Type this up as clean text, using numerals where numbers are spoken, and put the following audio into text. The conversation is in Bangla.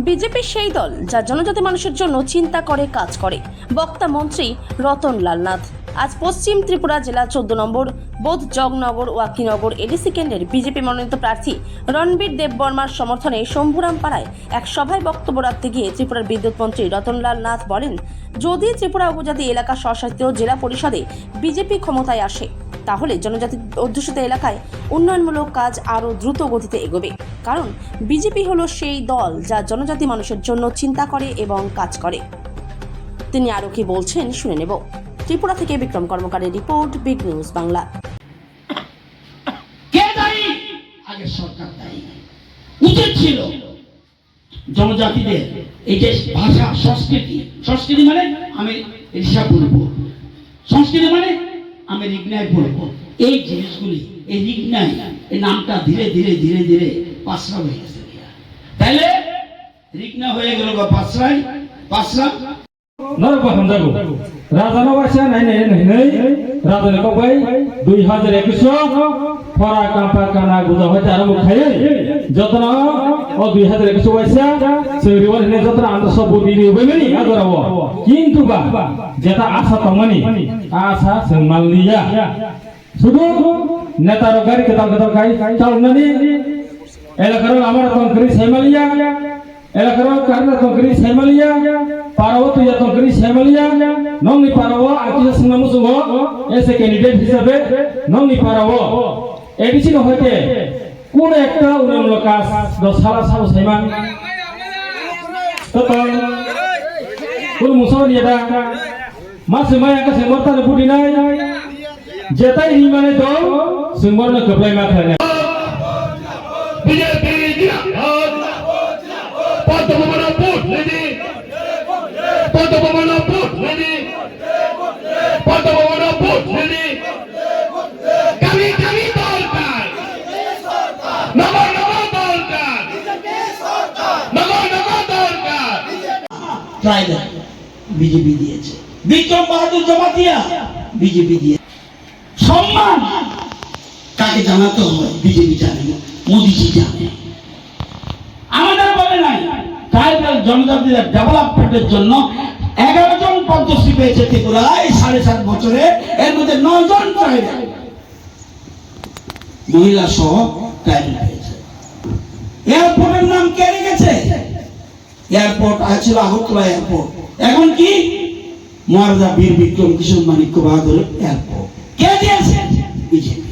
বিজেপি সেই দল যা জনজাতি মানুষের জন্য চিন্তা করে কাজ করে। বক্তা মন্ত্রী রতনলাল নাথ আজ পশ্চিম ত্রিপুরা জেলা 14 নম্বর বোধ জগনগর ওয়াকিনগর এডিসি কেন্দ্রের বিজেপি মনোনীত প্রার্থী রণবীর দেববর্মার সমর্থনে শম্ভুরাম পাড়ায় এক সভায় বক্তব্য রাখতে গিয়ে ত্রিপুরার বিদ্যুৎ মন্ত্রী রতনলাল নাথ বলেন, যদি ত্রিপুরা উপজাতি এলাকা স্বশাসিত জেলা পরিষদে বিজেপি ক্ষমতায় আসে তাহলে জনজাতি অধ্যুষিত এলাকায় উন্নয়নমূলক কাজ আরও দ্রুত গতিতে এগোবে। কারণ বিজেপি হলো সেই দল যা জনজাতি মানুষের জন্য চিন্তা করে এবং কাজ করে। তিনি আরও কি বলছেন শুনে নেব। ত্রিপুরা থেকে বিক্রম কর্মকারের রিপোর্ট, বিগ নিউজ বাংলা। কে দায়ী? আগে সরকার দায়ী। উচিত ছিল জনজাতিদের এই যে ভাষা সংস্কৃতি মানে আমি ঋষভ বলবো, সংস্কৃতি মানে আমি রিগনায় বলবো, এই জিনিসগুলি এই রিগনায় এই নামটা ধীরে ধীরে ধীরে ধীরে পাঁচরা হয়ে গেছে। তাইলে রিগনা হয়ে গেল পাঁচরা নর প্রথম যাবো রাজানো বাসা নাই রাজানে কবাই 2021 ফরা কাম্পা কানা গুজা হইতে আরম্ভ খাই যতন ও 2021 বাসা সেরিওর নে যতন আমরা সব দিনি হইবেনি আগরাব কিন্তু বা যেটা আশা তমনি আশা সম্মানলিয়া শুধু নেতার গাড়ি কেতা খাই চালনানি এলাকার আমার তংকরি সেমালিয়া এলাকার কারণে তংকরি সেমালিয়া পারবো তুই তংকরি সেমালিয়া নংনি পারবো আকিস সিংনামু সুঙ্গ এসে ক্যান্ডিডেট হিসাবে নংনি পারবো এডিসি হইতে কোন একটা উন্নয়নমূলক কাজ 10 সাল সেমান তো কোন মুসল এটা মাসে মায়া কাছে মরতানে পুটি নাই যেটাই নি মানে তো সিংবরনে কপ্লাই মা থাকে বিজেপি জিন্দাবাদ পদ্মভবন বুট রেডি পদ্মভবন বুট রেডি পদ্মভবন বুট রেডি কামি দরকার নগর দরকার নগর দরকার ট্রাইবেল বিজেপি দিয়েছে, বিক্রম বাহাদুর জমাতিয়া বিজেপি দিয়ে সম্মান কাকে জানাতে হবে বিজেপি জানে, মোদীজি জানে। আমাদের বলে নাই ট্রাইবাল জনজাতির ডেভেলপমেন্টের জন্য 11 জন পদ্মশ্রী পেয়েছে ত্রিপুরায় 7.5 বছরে, এর মধ্যে 9 জন ট্রাইবাল মহিলা সহ ট্রাইবাল পেয়েছে। এয়ারপোর্টের নাম কে রেখেছে? এয়ারপোর্ট ছিল আগরতলা এয়ারপোর্ট, এখন কি মহারাজা বীর বিক্রম কিশোর মানিক্য বাহাদুর এয়ারপোর্ট। কে দিয়েছে? বিজেপি।